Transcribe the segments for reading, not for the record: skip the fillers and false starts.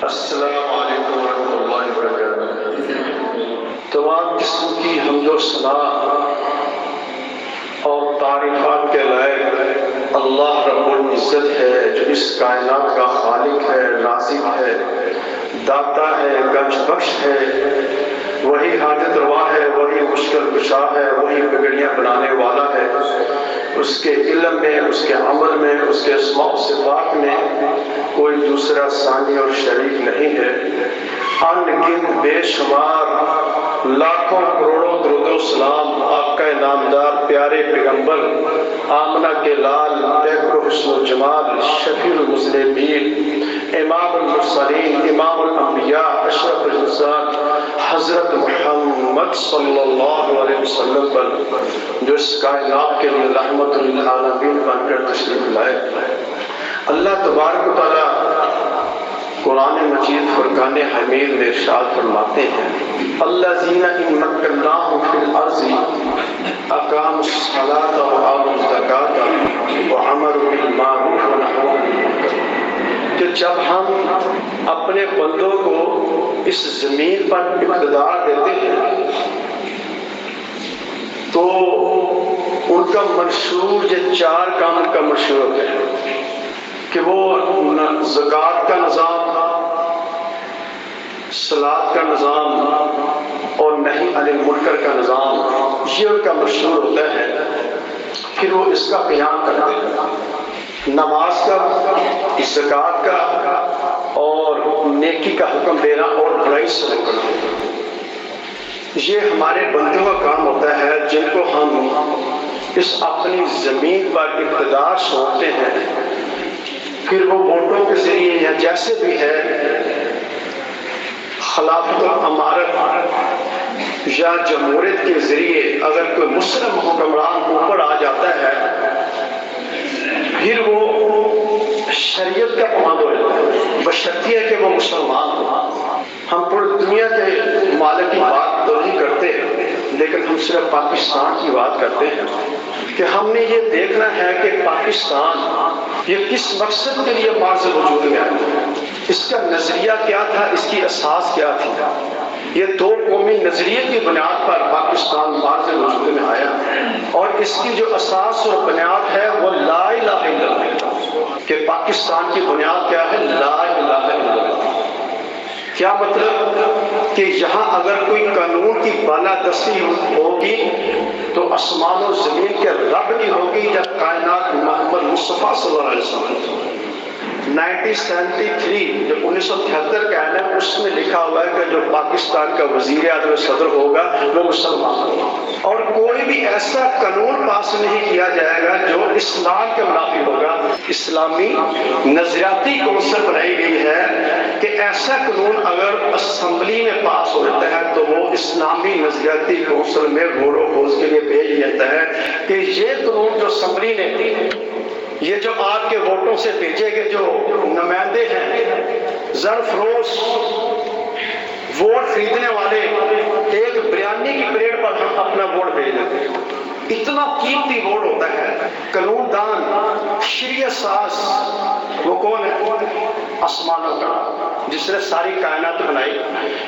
السلام علیکم ورحمۃ اللہ وبرکاتہ۔ تمام قسم کی حمد و ثنا اور تعریفات کے لائق اللہ رب العزت ہے، جو اس کائنات کا خالق ہے، رازق ہے، داتا ہے، گنج بخش ہے، وہی حاجت روا ہے، وہی مشکل کشا ہے، وہی بگڑیاں بنانے والا ہے۔ اس کے علم میں، اس کے عمل میں، اس کے اسماء و صفات میں کوئی دوسرا ثانی اور شریک نہیں ہے۔ ان گنت بے شمار لاکھوں کروڑوں درود و سلام آپ کا نامدار پیارے پیغمبر آمنہ کے لال، دیکھ حسن و جمال، شفیع المذنبین، امام المرسلین، امام الانبیاء، اشرف الانسان حضرت محمد صلی اللہ علیہ وسلم پر، جو اس کائنات کے لیے رحمت للعالمین بن کر تشریف لائے۔ اللہ تبارک و تعالیٰ قرآن مجید فرقان حمید میں ارشاد فرماتے ہیں، الذین ان مکناہم فی الارض اقاموا الصلاۃ وآتوا الزکاۃ وامروا بالمعروف ونہوا عن المنکر، کہ جب ہم اپنے بندوں کو اس زمین پر اقتدار دیتے ہیں تو ان کا منشور یہ چار کام کا منشور ہوتا ہے کہ وہ زکوٰۃ کا نظام، صلاۃ کا نظام اور نہی عن المنکر کا نظام، یہ ان کا مشہور ہوتا ہے۔ پھر وہ اس کا قیام کرتے ہیں، نماز کا، زکوٰۃ کا اور نیکی کا حکم دینا اور برائی سے روکنا۔ یہ ہمارے بندوں کا کام ہوتا ہے جن کو ہم اس اپنی زمین پر اقتدار سونپتے ہیں۔ پھر وہ ووٹوں کے ذریعے یا جیسے بھی ہے خلافت و امارت یا جمہوریت کے ذریعے اگر کوئی مسلم حکمران اوپر آ جاتا ہے پھر وہ شریعت کا پابند ہو جاتا ہے، بشرطیہ ہے کہ وہ مسلمان ہو۔ ہم پوری دنیا کے مالک کی بات تو نہیں کرتے، لیکن ہم صرف پاکستان کی بات کرتے ہیں کہ ہم نے یہ دیکھنا ہے کہ پاکستان یہ کس مقصد کے لیے مارز وجود میں آیا، اس کا نظریہ کیا تھا، اس کی اساس کیا تھی۔ یہ دو قومی نظریے کی بنیاد پر پاکستان مارز وجود میں آیا، اور اس کی جو اساس اور بنیاد ہے وہ لا الہ الا اللہ، کہ پاکستان کی بنیاد کیا ہے، لا الہ الا اللہ۔ کیا مطلب کہ یہاں اگر کوئی قانون کی بالادستی ہوگی تو آسمان و زمین کے رب کی ہوگی یا کائنات محمد مصطفیٰ صلی اللہ علیہ وسلم۔ 1973 جو 1973 کا ہے اس میں لکھا ہوا ہے کہ جو پاکستان کا وزیر اعظم صدر ہوگا وہ مسلمان ہوگا، اور کوئی بھی ایسا قانون پاس نہیں کیا جائے گا جو اسلام کے منافی ہوگا۔ اسلامی نظریاتی کونسل بنائی گئی ہے کہ ایسا قانون اگر اسمبلی میں پاس ہو جاتا ہے تو وہ اسلامی نظریاتی کونسل میں غور و خوض کے لیے بھیج جاتا ہے کہ یہ قانون جو اسمبلی نے، یہ جو آپ کے ووٹوں سے بھیجے گئے جو نمائندے ہیں، زر فروش ووٹ خریدنے والے، ایک بریانی کی پلیٹ پر ہم اپنا ووٹ بھیج دیتے ہیں۔ اتنا قیمتی ووٹ ہوتا ہے۔ قانون دان، شریعت ساز وہ کون ہے؟ آسمانوں کا، جس نے ساری کائنات بنائی۔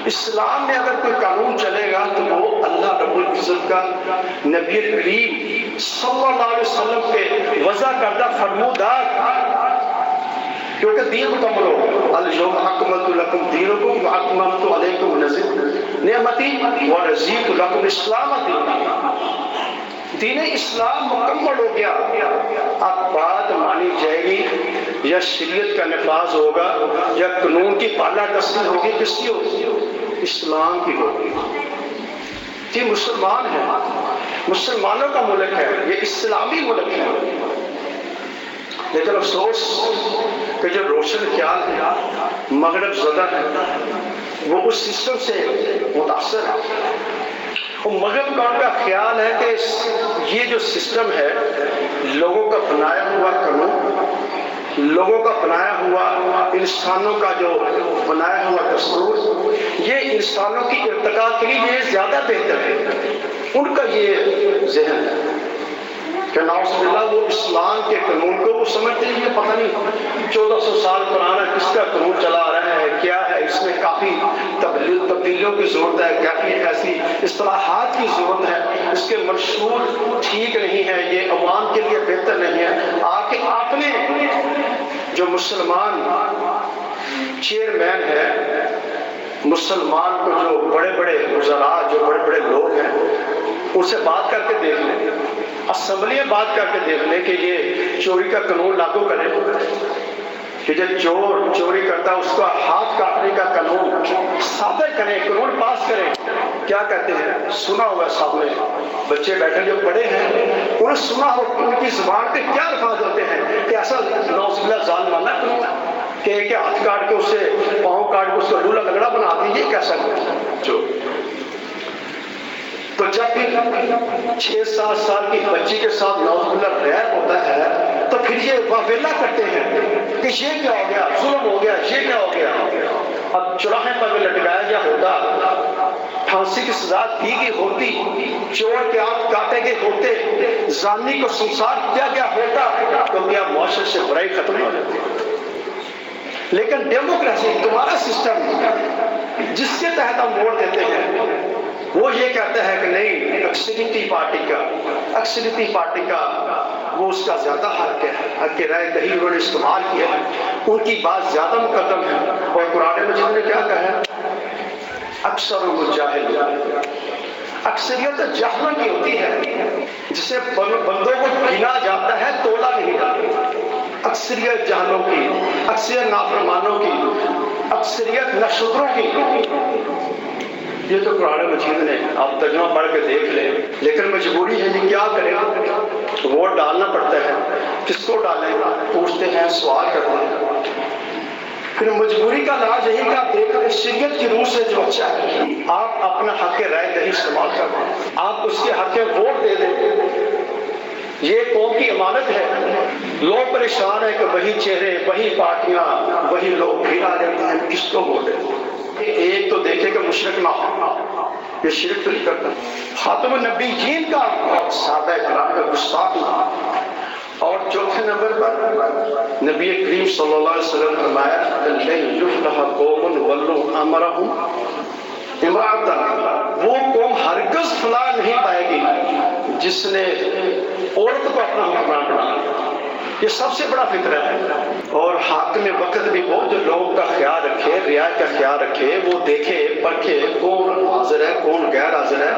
اسلام میں اگر کوئی قانون چلے گا تو وہ اللہ رب العزت کا، نبی کریم صلی اللہ علیہ وسلم کے وضع کردہ فرمودات، کیونکہ دین مکمل ہو، الیوم اکملت لکم دینکم واتممت علیکم نعمتی ورضیت لکم الاسلام دینا۔ دین اسلام مکمل ہو گیا، اب بات مانی جائے گی یا شریعت کا نفاذ ہوگا یا قانون کی بالادستی ہوگی، کس کی ہوگی؟ اسلام کی ہوگی۔ یہ مسلمان ہے، مسلمانوں کا ملک ہے، یہ اسلامی ملک ہے۔ لیکن افسوس کہ جو روشن خیال ہے، مغرب زدہ ہے، وہ اس سسٹم سے متاثر ہے۔ اور مغرب کا ان کا خیال ہے کہ یہ جو سسٹم ہے، لوگوں کا بنایا ہوا قانون، لوگوں کا بنایا ہوا، انسانوں کا جو بنایا ہوا دستور، یہ انسانوں کی ارتقاء کے لیے یہ زیادہ بہتر ہے۔ ان کا یہ ذہن ہے کہ نعوذ باللہ وہ اسلام کے قانون کو وہ سمجھتے ہیں، یہ پتہ نہیں 1400 سال پرانا کس کا قانون چلا آ رہا ہے، کیا کی ضرورت ہے، کافی ایسی اصطلاحات کی ضرورت ہے، اس کے منشور ٹھیک نہیں ہے، یہ عوام کے لیے بہتر نہیں ہے۔ آپ نے جو مسلمان چیئرمین ہے، مسلمان کو جو بڑے بڑے وزراء، جو بڑے بڑے لوگ ہیں، ان سے بات کر کے دیکھ لیں، اسمبلی میں بات کر کے دیکھ لیں کہ یہ چوری کا قانون لاگو کریں کہ جب چور چوری کرتا ہے اس کا ہاتھ کاٹنے کا قانون صادر کریں، قانون پاس کریں۔ کیا کہتے ہیں؟ سنا ہوا سامنے بچے بیٹھے جو بڑے ہیں، انہوں نے سنا ہو ان کی زبان پہ کیا الفاظ ہوتے ہیں کہ ایسا نعوذ باللہ ظالمانہ قانون کہ ہاتھ کاٹ کے اسے پاؤں کاٹ کے اس کو ڈولا لگڑا بنا دیجیے، کیسا جو تو جب بھی 6-7 سال کی بچی کے ساتھ نعوذ باللہ ریپ ہوتا ہے تو پھر یہ واویلا کرتے ہیں کہ یہ کیا ہو گیا، ظلم ہو گیا، یہ کیا ہو گیا۔ اب چوراہے پر بھی لٹکایا گیا ہوتا، پھانسی کی سزا دی گئی ہوتی، چور کے ہاتھ کاٹے گئے ہوتے، زانی کو سنسار کیا گیا ہوتا، تو کیا معاشرے سے برائی ختم ہو جاتی۔ لیکن ڈیموکریسی تمہارا سسٹم جس کے تحت ہم ووٹ دیتے ہیں وہ یہ کہتا ہے کہ نہیں، اکثریتی پارٹی کا وہ اس کا زیادہ حق ہے، حق رائے دہی انہوں نے استعمال کیا ہے، ان کی بات زیادہ مقدم ہے۔ اور قرآن مجید نے کیا کہا ہے؟ اکثر الجاہل، اکثریت جہلوں کی ہوتی ہے جسے بندوں کو گنا جاتا ہے، تولا نہیں جاتا۔ اکثریت جہلوں کی، اکثریت نافرمانوں کی، اکثریت نشتروں کی، یہ تو قرآن مجید نے، آپ ترجمہ پڑھ کے دیکھ لیں۔ لیکن مجبوری ہے، یہ کیا کریں؟ ووٹ ڈالنا پڑتا ہے، کس کو ڈالیں؟ پوچھتے ہیں، سوال کرتے ہیں۔ پھر مجبوری کا علاج یہی کہ آپ دیکھ لیں شریعت کی روح سے جو اچھا ہے، آپ اپنا حق رائے دہی استعمال کریں، آپ اس کے حق ووٹ دے دیں۔ یہ قوم کی امانت ہے۔ لوگ پریشان ہیں کہ وہی چہرے، وہی پارٹیاں، وہی لوگ پھر آ جاتے ہیں، کس کو ووٹ دیں؟ ایک تو دیکھے کہ مشرک نہ ہو، یہ شرک تو نہیں کرتا، خاتم النبیین کا صحابہ کرام کا گستاخ نہ۔ اور چوتھے نمبر پر نبی کریم صلی اللہ علیہ وسلم نے فرمایا لن یفلح قوم ولوا امرهم امرأة، وہ قوم ہرگز فلاح نہیں پائے گی جس نے عورت کو اپنا حکمران بنایا۔ یہ سب سے بڑا فطرہ ہے۔ اور حاکم وقت بھی وہ جو لوگوں کا خیال رکھے، رعایا کا خیال رکھے، وہ دیکھے پرکھے کون حاضر ہے کون غیر حاضر ہے،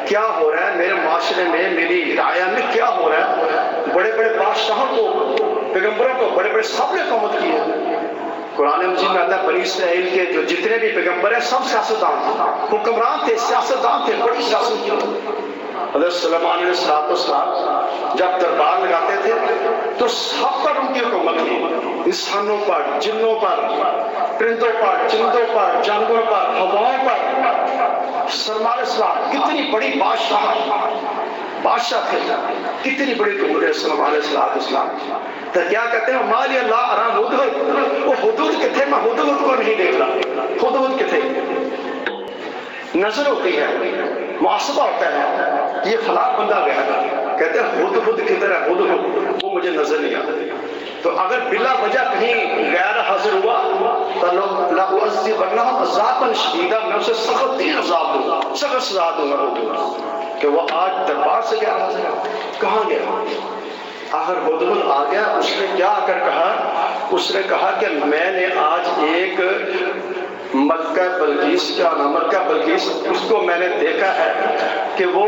کیا ہو رہا ہے میرے معاشرے میں، میری رعایا میں کیا ہو رہا ہے۔ بڑے بڑے بادشاہوں کو، پیغمبروں کو، بڑے بڑے سب نے قومت کی ہے۔ قرآن مجید میں آتا ہے بنی اسرائیل کے جو جتنے بھی پیغمبر ہیں سب سیاستدان تھے، حکمران تھے، سیاستدان تھے، بڑی سیاست کی۔ حضرت سلیمان علیہ السلام جب دربار لگاتے تھے تو سب پر ان کی حکومت تھی، انسانوں پر، جنوں پر، پرندوں پر، چرندوں پر، جانوروں پر، ہواؤں پر۔ سلیمان علیہ السلام کتنی بڑی بادشاہ تھے، کتنی بڑی قوت ہے سلیمان علیہ السلام۔ تو کیا کہتے ہیں مالی اللہ ارا ہدہد، وہ ہدہد کتنے، میں ہدہد کو نہیں دیکھ رہا، ہدہد کتنے۔ نظر ہوتی ہے، محاسبہ ہوتا ہے، یہ فلاں بندہ گیا تھا، کہتے ہیں ہدہد کدھر ہے، ہدہد وہ مجھے نظر نہیں آتا۔ تو اگر بلا وجہ کہیں غیر حاضر ہوا تو لَأُعَذِّبَنَّهُ عَذَابًا شَدِيدًا، میں اسے سخت ترین عذاب دوں گا، سخت سزا دوں گا ہدہد کہ وہ آج دربار سے گیا حاضر ہے، کہاں گیا؟ آخر ہدہد آ گیا، اس نے کیا آ کر کہا؟ اس نے کہا کہ میں نے آج ایک ملکہ بلقیس کا نام، ملکہ بلقیس، اس کو میں نے دیکھا ہے کہ وہ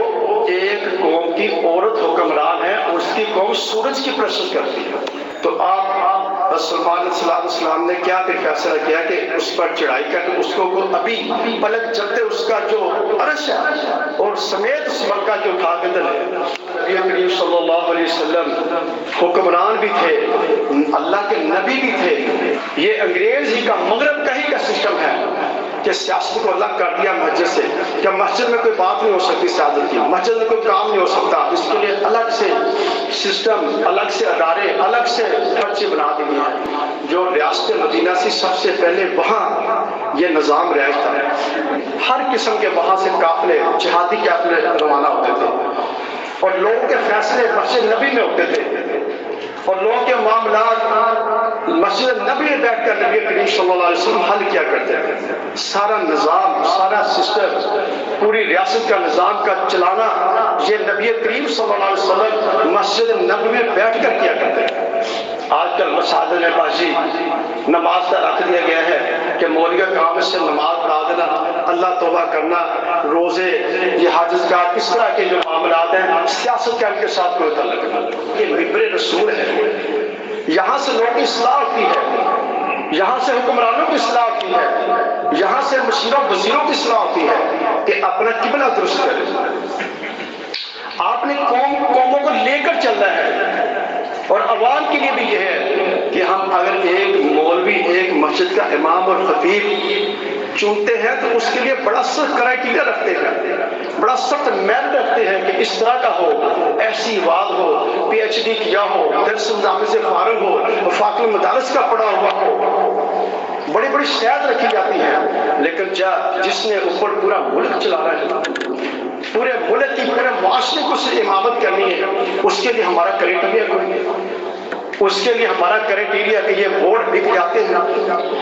ایک قوم کی عورت حکمران ہے، اس کی قوم سورج کی پرستش کرتی ہے۔ تو آپ سلیمان علیہ السلام نے کیا پھر فیصلہ کیا کہ اس پر چڑھائی کر کے اس کو ابھی پلک چلتے اس کا جو عرش ہے اور سمیت اس ملکہ کے اٹھا کے دلے۔ نبی کریم صلی اللہ علیہ وسلم حکمران بھی تھے، اللہ کے نبی بھی تھے۔ یہ انگریز ہی کا، مغرب کا ہی کا سسٹم ہے کہ سیاست کو الگ کر دیا مسجد سے، کہ مسجد میں کوئی بات نہیں ہو سکتی سیاست کی، مسجد میں کوئی کام نہیں ہو سکتا، اس کے لیے الگ سے سسٹم، الگ سے ادارے، الگ سے پرچے بنا دیے ہیں۔ جو ریاست مدینہ سے سب سے پہلے وہاں یہ نظام رائج تھا، ہر قسم کے وہاں سے قافلے، جہادی قافلے روانہ ہوتے تھے اور لوگوں کے فیصلے مسجد نبی میں ہوتے تھے۔ اور لوگوں کے معاملات مسجد نبی میں بیٹھ کر نبی کریم صلی اللہ علیہ وسلم حل کیا کرتے ہیں. سارا نظام، سارا سسٹم، پوری ریاست کا نظام کا چلانا یہ نبی کریم صلی اللہ علیہ وسلم مسجد نبی میں بیٹھ کر کیا کرتے ہیں. آج کل مساجد میں بازی نماز کا رکھ دیا گیا ہے کہ مولوی کا کام سے نماز پڑھا دینا، اللہ توبہ کرنا، روزے، یہ حج زکات، اس طرح کے جو معاملات ہیں سیاست کا ان کے ساتھ کوئی تعلق نہیں. یہ ممبر رسول ہے، یہاں سے لوگوں کی اصلاح ہوتی ہے، یہاں سے حکمرانوں کی اصلاح ہوتی ہے، یہاں سے مشیروں وزیروں کی اصلاح ہوتی ہے کہ اپنا قبلہ درست کرے. آپ نے قوموں کو لے کر چلنا ہے، اور عوام کے لیے بھی یہ ہے کہ ہم اگر ایک مولوی، ایک مسجد کا امام اور خطیب چنتے ہیں تو اس کے لیے بڑا سخت کرائٹیریا رکھتے ہیں، بڑا سخت میرٹ رکھتے ہیں کہ اس طرح کا ہو، ایسی واد ہو، پی ایچ ڈی کیا ہو، درس نظام سے فارغ ہو، وفاق المدارس کا پڑھا ہوا ہو، بڑی بڑی شہادت رکھی جاتی ہے. لیکن جس نے اوپر پورا ملک چلانا ہے، پورے ملک کی، پورے معاشرے کو سے امامت کرنی ہے، اس کے لیے ہمارا کرائٹیریا کوئی نہیں. اس کے لیے ہمارا کرائٹیریا کہ یہ ووٹ بک جاتے ہیں،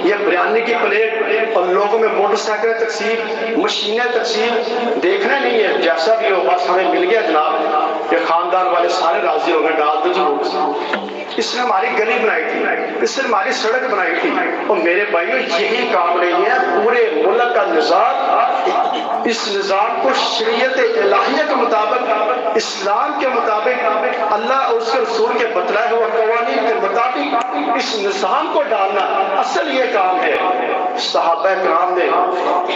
یہ بریانی کی پلیٹ اور لوگوں میں موٹر سائیکل تقسیم، مشینیں تقسیم دیکھنا نہیں ہے. جیسا بھی ہو بس ہمیں مل گیا جناب کہ خاندان والے سارے راضی ہو گئے، ڈال دو جو. اس نے ہماری گلی بنائی تھی، اس نے ہماری سڑک بنائی تھی. اور میرے بھائیوں یہی کام نہیں ہے. پورے ملک کا نظام، اس نظام کو شریعت الہیہ کے مطابق، اسلام کے مطابق، اللہ اور اس کے رسول کے بتلائے ہوئے قوانین کے مطابق اس نظام کو ڈالنا اصل یہ کام ہے. صحابہ کرام نے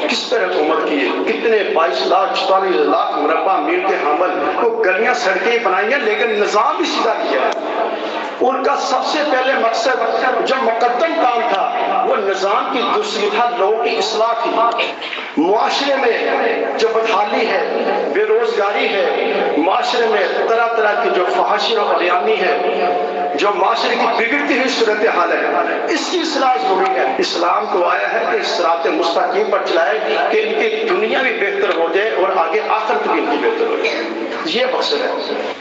کس طرح حکومت کی ہے، کتنے 22 لاکھ 44 لاکھ مربع میل کے حامل کو گلیاں سڑکیں بنائی ہیں، لیکن نظام بھی سیدھا کیا ہے. ان کا سب سے پہلے مقصد جو مقدم کام تھا وہ نظام کی دوسری تھا، لوگوں کی اصلاح تھی. معاشرے میں جو بدحالی ہے، بے روزگاری ہے، معاشرے میں طرح طرح کی جو فحاشی اور بدیانی ہے، جو معاشرے کی بگڑتی ہوئی صورتحال ہے، اس کی اصلاح ضروری ہے. اسلام کو آیا ہے کہ صراط مستقیم پر چلائے کہ ان کی دنیا بھی بہتر ہو جائے اور آگے آخرت بھی ان کی بہتر ہو جائے. یہ مقصد ہے.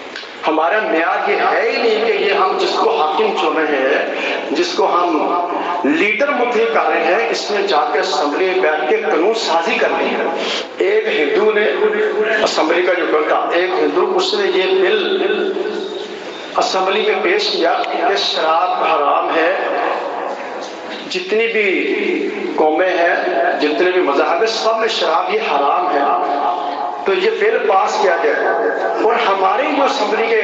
ہمارا معیار یہ ہے ہی نہیں کہ یہ ہم جس کو حاکم چن رہے ہیں، جس کو ہم لیڈر منتخب کر رہے ہیں، اس میں جا کے اسمبلی میں بیٹھ کے قانون سازی کرنی ہے. ایک ہندو نے اسمبلی کا جو بل تھا، ایک ہندو، اس نے یہ بل اسمبلی میں پیش کیا کہ شراب حرام ہے، جتنی بھی قومیں ہیں، جتنے بھی مذاہب ہیں، سب میں شراب یہ حرام ہے. تو یہ بل پاس کیا گیا اور ہماری جو اسمبلی کے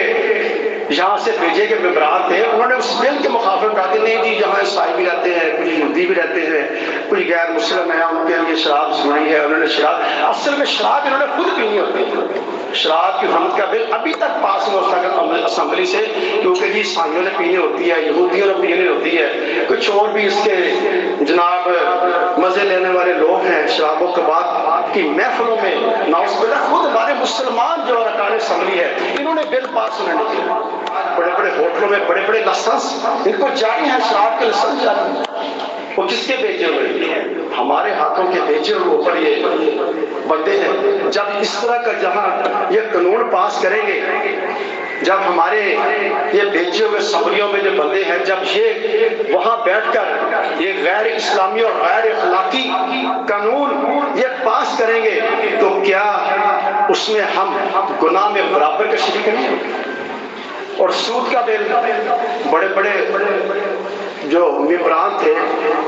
یہاں سے بھیجے گئے ممبران تھے، انہوں نے اس بل کے مخالفت کہا کہ نہیں جی، یہاں عیسائی بھی رہتے ہیں، کچھ یہودی بھی رہتے ہیں، کچھ غیر مسلم ہیں، ان کے لیے شراب ضروری ہے. انہوں نے شراب، اصل میں شراب انہوں نے خود پینی ہوتی ہے. شراب کی حرمت کا بل ابھی تک پاس نہیں ہو سکا اسمبلی سے، کیونکہ جی عیسائیوں نے پینی ہوتی ہے، یہودیوں نے پینی ہوتی ہے، کچھ اور بھی اس کے جناب مزے لینے والے لوگ ہیں. شراب و کباب کی محفلوں میں ناؤز باللہ خود ہمارے مسلمان جو ارکان اسمبلی ہے، انہوں نے بل پاس ہونے نہیں کیا. بڑے بڑے ہوٹلوں میں بڑے بڑے لائسنس ان کو جاری ہیں، شراب کے لائسنس جاری ہیں. وہ کس کے بھیجے ہوئے؟ ہمارے ہاتھوں کے بھیجے ہوئے اوپر یہ بندے ہیں. جب اس طرح کا جہاں یہ قانون پاس کریں گے، جب ہمارے یہ بھیجے ہوئے اسمبلیوں میں جو بندے ہیں، جب یہ وہاں بیٹھ کر یہ غیر اسلامی اور غیر اخلاقی قانون یہ پاس کریں گے، تو کیا اس میں ہم گناہ میں برابر کا شریک نہیں ہیں؟ اور سود کا بل، بڑے بڑے جو ممبران تھے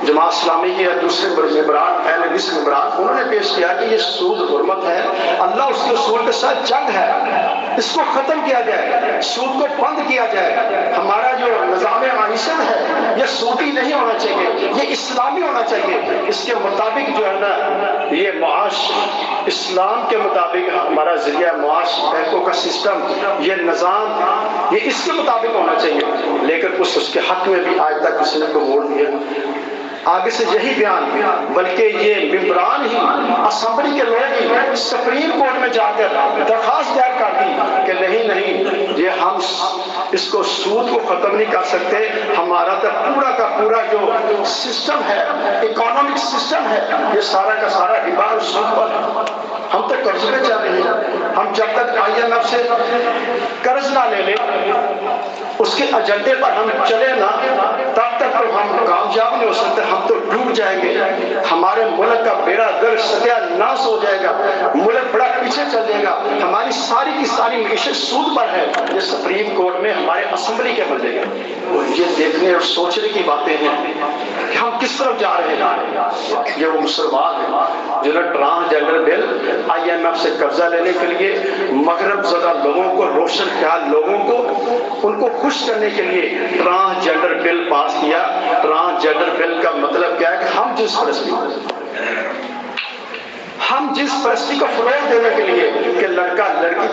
جماعت اسلامی کے یا دوسرے ممبران، اہل حدیث ممبران، انہوں نے پیش کیا کہ یہ سود حرمت ہے، اللہ اس کے رسول کے ساتھ جنگ ہے، اس کو ختم کیا جائے، سود کو بند کیا جائے. ہمارا جو نظام معیشت ہے یہ سودی نہیں ہونا چاہیے، یہ اسلامی ہونا چاہیے. اس کے مطابق جو ہے نا یہ معاش اسلام کے مطابق ہمارا ذریعہ معاش، بینکوں کا سسٹم، یہ نظام یہ اس کے مطابق ہونا چاہیے. لیکن اس کے حق میں بھی آج تک کسی نے کو ووٹ دیا. آگے سے یہی بیان، بلکہ یہ ممبران ہی اسمبلی کے لوگ ہی سپریم کورٹ میں جا کر درخواست دائر کر دی کہ نہیں یہ ہم اس کو سود کو ختم نہیں کر سکتے، ہمارا تو پورا کا پورا جو سسٹم ہے، اکانومک سسٹم ہے، یہ سارا کا سارا ربا اور سود پر ہے، ہم تو قرض میں چل رہے ہیں، ہم جب تک IMF سے قرض نہ لے لیں، اس کے ایجنڈے پر ہم چلے نا، تب تک تو ہم کامیاب نہیں ہو سکتے، ہم تو ڈوب جائیں گے، ہمارے ملک کا بیڑا گرد ستیہ ناش ہو جائے گا، ملک بڑا پیچھے چل جائے گا، ہماری ساری کی ساری معیشت سود پر ہے۔ یہ سپریم کورٹ میں ہمارے اسمبلی کے بندے ہیں، یہ دیکھنے اور سوچنے کی باتیں ہیں کہ ہم کس طرف جا رہے ہیں۔ یہ وہ مسلمان ہیں جنہوں نے ٹرانسجنڈر بل IMF سے قرضہ لینے کے لیے مغرب زدہ لوگوں کو، روشن خیال لوگوں کو، ان کو خوش کرنے کے لیے ٹرانسجنڈر بل پاس کیا۔ ٹرانسجنڈر بل کا مطلب کیا ہے کہ ہم جس پرستی کو فروغ دینے کے لیے کہ لڑکا لڑکے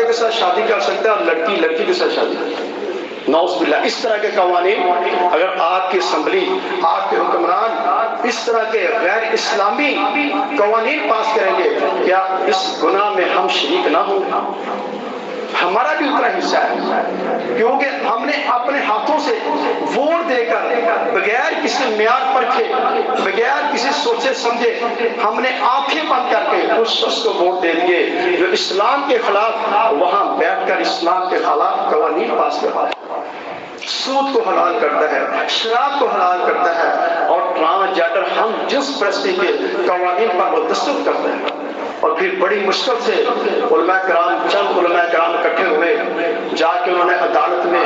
کے ساتھ شادی کر سکتا ہے اور لڑکی لڑکی کے ساتھ شادی کر سکتا ہے، نعوذ باللہ، اس طرح کے قوانین اگر آپ کی اسمبلی، آپ کے حکمران اس طرح کے غیر اسلامی قوانین پاس کریں گے، کیا اس گناہ میں ہم شریک نہ ہوں؟ ہمارا بھی اتنا حصہ ہے، کیونکہ ہم نے اپنے ہاتھوں سے ووٹ دے کر بغیر کسی معیار پرکھے، بغیر کسی سوچے سمجھے، ہم نے آنکھیں بند کر کے اس شخص کو ووٹ دے دیے جو اسلام کے خلاف وہاں بیٹھ کر اسلام کے خلاف قوانین پاس کرتا ہے، سود کو حلال کرتا ہے، شراب کو حلال کرتا ہے، اور ٹرانسجنڈر ہم جس پرستی کے قوانین پر وہ دستخط کرتے ہیں۔ اور پھر بڑی مشکل سے چند علماء کرام اکٹھے ہوئے، جا کے انہوں نے عدالت میں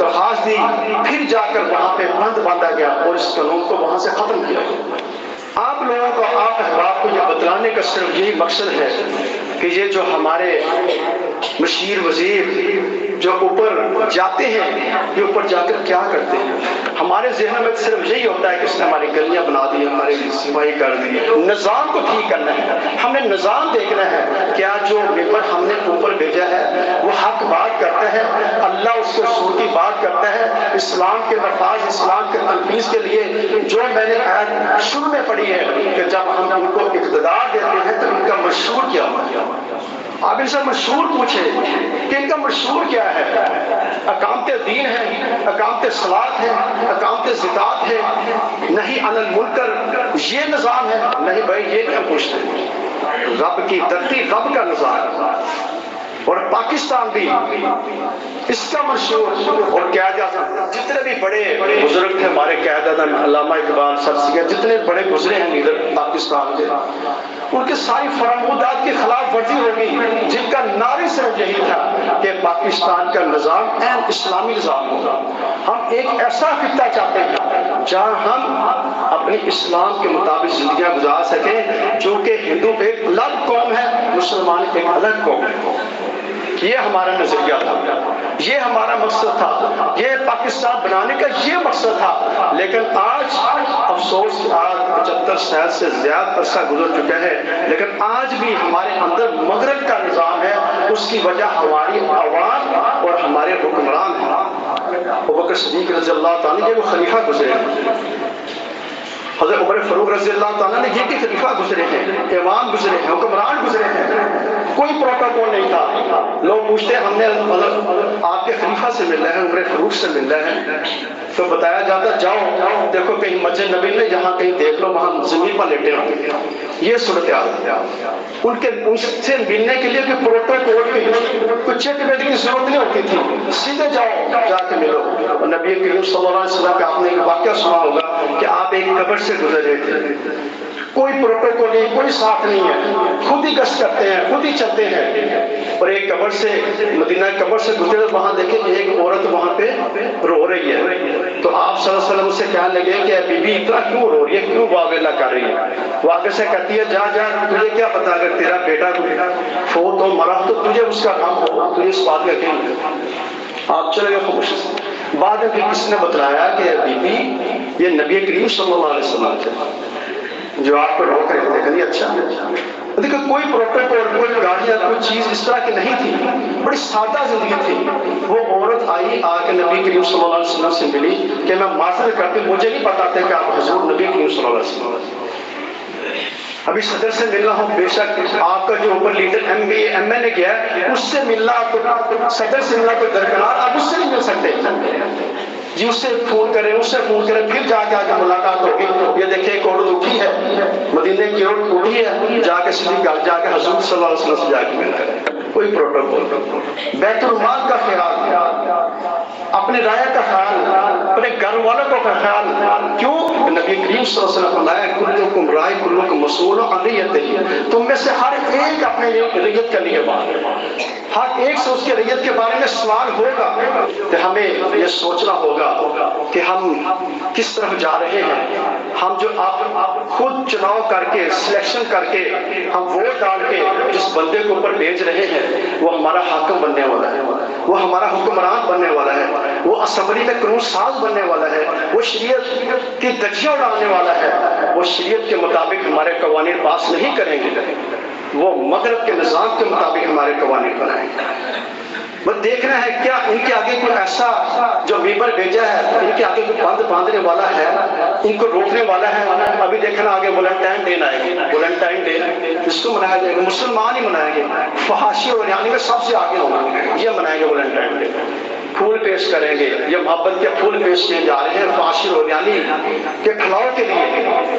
درخواست دی، پھر جا کر وہاں پہ بند باندھا گیا اور اس قانون کو وہاں سے ختم کیا۔ آپ لوگوں کو، آپ احباب کو یہ بتلانے کا صرف یہی مقصد ہے کہ یہ جو ہمارے مشیر وزیر جو اوپر جاتے ہیں، یہ اوپر جا کر کیا کرتے ہیں، ہمارے ذہن میں صرف یہی ہوتا ہے کہ اس نے ہماری گلیاں بنا دی، ہماری صفائی کر دی، نظام کو ٹھیک کرنا ہے، ہم نے نظام دیکھنا ہے، کیا جو ممبر ہم نے اوپر بھیجا ہے وہ حق بات کرتا ہے، اللہ اس کو رسول کی بات کرتا ہے، اسلام کے مفاد، اسلام کے تنفیذ کے لیے جو میں نے آیت شروع میں پڑھی ہے کہ جب ہم ان کو اقتدار دیتے ہیں تو ان کا مشہور کیا ہوگا۔ آپ ان سے مشہور پوچھیں کہ ان کا مشہور کیا ہے؟ اقامت دین ہے، اقامت صلاۃ ہے، اقامت زکات ہے، نہیں عن المنکر، یہ نظام ہے؟ نہیں بھائی، یہ نہیں ہم پوچھتے ہیں، رب کی دھرتی، رب کا نظام، اور پاکستان بھی اس کا مشہور، اور قائد اعظم جتنے بھی بڑے بزرگ تھے ہمارے، قائد اعظم علامہ اقبال سرسید، جتنے بڑے گزرے ہیں لیڈر پاکستان کے، ان کے ساری فرمودات کی خلاف ورزی ہوگی، جن کا نعرہ صرف یہی تھا کہ پاکستان کا نظام عین اسلامی نظام ہوگا۔ ہم ایک ایسا خطہ چاہتے ہیں جہاں ہم اپنی اسلام کے مطابق زندگیاں گزار سکیں، چونکہ ہندو ایک الگ قوم ہے، مسلمان ایک الگ قوم ہے۔ یہ ہمارا نظریہ تھا، یہ ہمارا مقصد تھا، یہ پاکستان بنانے کا یہ مقصد تھا، لیکن آج افسوس، آج 75 سال سے زیادہ عرصہ گزر چکا ہے، لیکن آج بھی ہمارے اندر مغرب کا نظام ہے، اس کی وجہ ہماری عوام اور ہمارے حکمران ہیں۔ ابوبکر صدیق رضی اللہ تعالیٰ کے وہ خلیفہ گزرے ہیں، حضرت عمر فاروق رضی اللہ تعالیٰ نے یہ کہ خلیفہ گزرے ہیں، امام گزرے ہیں، حکمران گزرے ہیں، کوئی پروٹوکول نہیں تھا۔ لوگ پوچھتے ہیں ہم نے آپ کے خلیفہ سے ملنا ہے، عمر فاروق سے ملنا ہے، تو بتایا جاتا جاؤ دیکھو کہیں مسجد نبی میں، جہاں کہیں دیکھ لو وہاں زمین پر لیٹے ہوں، یہ صورتحال ان سے ملنے کے لیے کوئی پروٹوکول کی، کوئی چیک بیٹ کی ضرورت نہیں ہوتی تھی، سیدھے جاؤ، جا کے ملو۔ اور نبی کریم صلی اللہ علیہ وسلم کا آپ نے ایک واقعہ سنا ہوگا کہ آپ ایک قبر سے گزر رہے تھے، کوئی پروٹوکول نہیں، کوئی ساتھ نہیں ہے، خود ہی گشت کرتے ہیں، خود ہی چلتے ہیں، اور ایک قبر سے، مدینہ قبر سے گزرے، وہاں دیکھیں ایک عورت وہاں پہ رو رہی ہے، تو آپ صلی اللہ علیہ وسلم سے کہنے لگے کہ بی بی اتنا کیوں رو رہی ہے، کیوں واویلا کر رہی ہے؟ وہ آگے سے کہتی ہے جا جا، تجھے کیا پتا اگر تیرا بیٹا فوت ہو، مرا تو تجھے اس کا غم ہو، تجھے اس بات کا کیوں؟ آپ چلے گئے خاموش۔ بعد میں پھر کسی نے بتلایا کہ بی بی یہ نبی کریم صلی اللہ علیہ وسلم تھے، جو آپ کو روک رہے تھے کہیں اچھا دیکھو کوئی پروٹوکول کوئی گاڑیاں کوئی چیز اس طرح کی نہیں تھی, بڑی سادہ زندگی تھی. وہ عورت آئی آ کے نبی کریم صلی اللہ علیہ وسلم سے ملی کہ میں معذرت کرتی ہوں, مجھے نہیں پتا تھا کہ آپ حضور نبی کریم صلی اللہ علیہ وسلم. ابھی صدر سے ملنا ہو, بے شک آپ کا جو اوپر لیڈر ایم این اے گیا اس سے ملنا, صدر سے ملنا کوئی درکنار, آپ اس سے نہیں مل سکتے جی. اس سے فون کریں, اس سے فون کریں, پھر جا کے آگے ملاقات ہوگی. یہ دیکھیں ایک عورت اٹھی ہے, مدینے کی عورت اٹھی ہے, جا کے سیدھی گھر جا کے حضور صلی اللہ علیہ وسلم سے جا کے مل کریں. کوئی پروٹوکول, بیت المال کا خیال, اپنے رائے کا خیال, اپنے گھر والوں کا خیال. کیوں؟ نبی کریم صلی اللہ علیہ وسلم فرمایا کلکم راع کلکم مسئول عن رعیتہ, تم میں سے ہر ایک اپنے رعیت کے لیے بات, ہر ایک سے اس کے رعیت کے بارے میں سوال ہوگا. کہ ہمیں یہ سوچنا ہوگا کہ ہم کس طرف جا رہے ہیں. ہم جو آپ خود چناؤ کر کے سلیکشن کر کے ہم ووٹ ڈال کے جس بندے کو اوپر بھیج رہے ہیں وہ ہمارا حاکم بننے والا ہے, وہ ہمارا حکمران بننے والا ہے, وہ اسمبلی میں قانون ساز بننے والا ہے, وہ شریعت کی دھجیاں اڑانے والا ہے. وہ شریعت کے مطابق ہمارے قوانین پاس نہیں کریں گے, وہ مغرب کے نظام کے مطابق ہمارے قوانین بنائیں گے. وہ دیکھنا ہے کیا ان کے آگے کوئی ایسا جو ممبر بھیجا ہے, ان کے آگے کوئی بند باندھنے والا ہے, ان کو روکنے والا ہے. ابھی دیکھنا آگے ویلنٹائن ڈے آئے گا, ویلنٹائن ڈے اس کو منایا جائے گا, مسلمان ہی منائیں گے, فحاشی اور یعنی میں سب سے آگے ہوگا, یہ منائیں گے ویلنٹائن ڈے. پھول پیش کریں گے, یہ محبت کے پھول پیش کیے جا رہے ہیں فحاشی اور یعنی کے کھلاؤ کے لیے.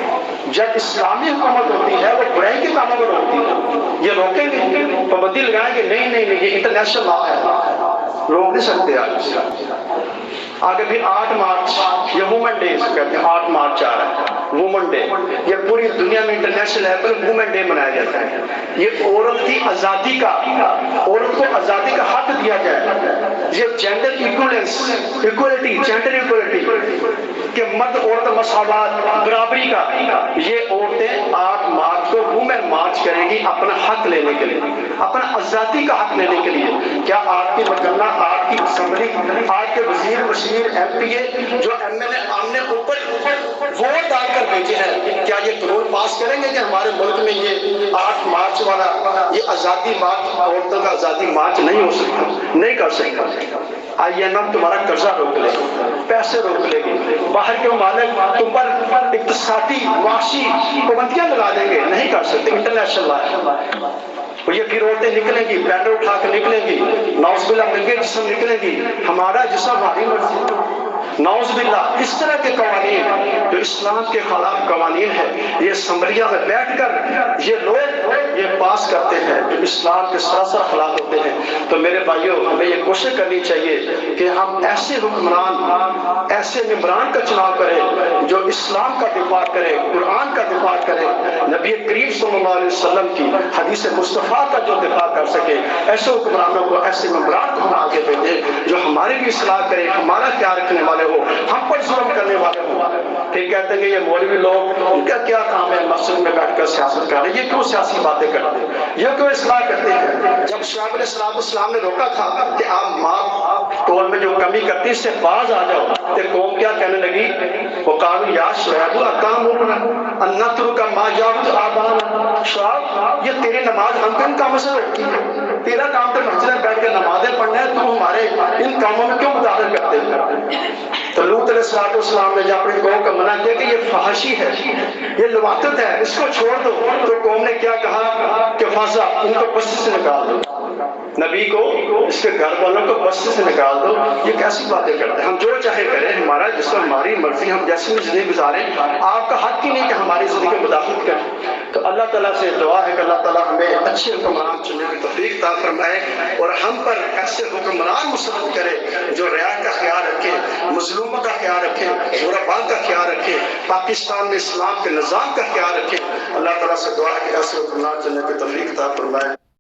جب اسلامی حکومت ہوتی ہے وہ برائی کے کاموں پر ہوتی ہے, یہ روکیں گے, پابندی لگائیں گے, نہیں نہیں نہیں, یہ انٹرنیشنل لا ہے, روک نہیں سکتے. آگے پھر 8 مارچ یہ وومن ڈے کہتے ہیں, 8 مارچ آ رہا ہے وومن ڈے. یہ پوری دنیا میں انٹرنیشنل لیول پر وومن ڈے منایا جاتا ہے. یہ عورت کی آزادی کا, عورت کو آزادی کا حق دیا جائے. یہ جینڈر ایکولیٹی, جینڈر ایکولیٹی کہ مرد عورت مساوات برابری کا, یہ عورتیں 8 مارچ کو وومن مارچ کریں گی اپنا حق لینے کے لیے, اپنا آزادی کا حق لینے کے لیے. کیا آپ کی مکمل, آپ کی اسمبلی, آپ کے وزیر مشیر ایم پی اے جو ایم ایل اے آمنے اوپر ووٹ ڈال کر بھیجے ہیں, کیا یہ قانون پاس کریں گے کہ ہمارے ملک میں یہ 8 مارچ والا یہ آزادی مارچ, عورتوں کا آزادی مارچ نہیں ہو سکتا, نہیں کر سکتا. آئی ایم ایف تمہارا قرضہ روک لے گی, پیسے روک لے گی, باہر کے ممالک تم پر اقتصادی معاشی پابندیاں لگا دیں گے, نہیں کر سکتے. انٹرنیشنل لا ہے. یہ پھر عورتیں نکلیں گی, بیٹر اٹھا کے نکلیں گی, ناؤز باللہ ننگے جسم نکلیں گی, ہمارا جسم ہماری مرضی, ناؤز باللہ. اس طرح کے قوانین جو اسلام کے خلاف قوانین ہے, یہ اسمبلیاں میں بیٹھ کر یہ لوگ یہ پاس کرتے ہیں جو اسلام کے سراسر خلاف ہوتے ہیں. تو میرے بھائیوں, ہمیں یہ کوشش کرنی چاہیے کہ ہم ایسے حکمران, ایسے ممبران کا چناؤ کریں جو اسلام کا دفاع کرے, قرآن کا دفاع کرے, نبی کریم صلی اللہ علیہ وسلم کی حدیث مصطفیٰ کا جو دفاع کر سکے. ایسے حکمرانوں کو, ایسے ممبران کو ہم آگے بھیجیں جو ہماری بھی اصلاح کرے, ہمارا خیال رکھنے والے ہو, ہم پر ظلم کرنے والے ہو. پھر کہتے ہیں کہ یہ مولوی لوگ, ان کا کیا کام ہے مسجد میں بیٹھ کر سیاست کر رہے ہیں, یہ کیوں سیاسی باتیں کرتے ہیں, یہ کیوں اصلاح کرتے ہیں. جب شعیب علیہ السلام نے روکا تھا کہ آپ ماں ٹول میں جو کمی کرتی اس سے باز آ جاؤ, تو قوم کیا کہنے لگی, وقالوا یا شعیب اتامرنا ان نترک ما یعبد آباؤنا. شعیب یہ تیری نماز ہم کن کاموں سے روکتی ہے, تیرا کام تو مسجد میں بیٹھ کے نمازیں پڑھنا ہے, تم ہمارے ان کاموں میں کیوں مداخلت کرتے ہیں. تو لوط علیہ السلام نے جب اپنی قوم کو منع کیا کہ یہ فحاشی ہے, یہ لواطت ہے, اس کو چھوڑ دو, تو قوم نے کیا کہا کہ فضا, ان کو بستی سے نکال دو, نبی کو, اس کے گھر والوں کو بستی سے نکال دو. یہ کیسی باتیں کرتے ہیں, ہم جو چاہے کریں, ہمارا جس پر ہماری مرضی, ہم جیسی بھی زندگی گزاریں, آپ کا حق ہی نہیں کہ ہماری زندگی میں مداخلت کریں. تو اللہ تعالیٰ سے دعا ہے کہ اللہ تعالیٰ ہمیں اچھے حکمران چننے کی توفیق عطا فرمائے, اور ہم پر ایسے حکمران مسلط کرے جو رعایا کا خیال رکھے, مظلوموں کا خیال رکھے, غرباء کا خیال رکھے, پاکستان میں اسلام کے نظام کا خیال رکھے. اللہ تعالیٰ سے دعا ہے کہ ایسے حکمران چننے کی توفیق عطا فرمائے.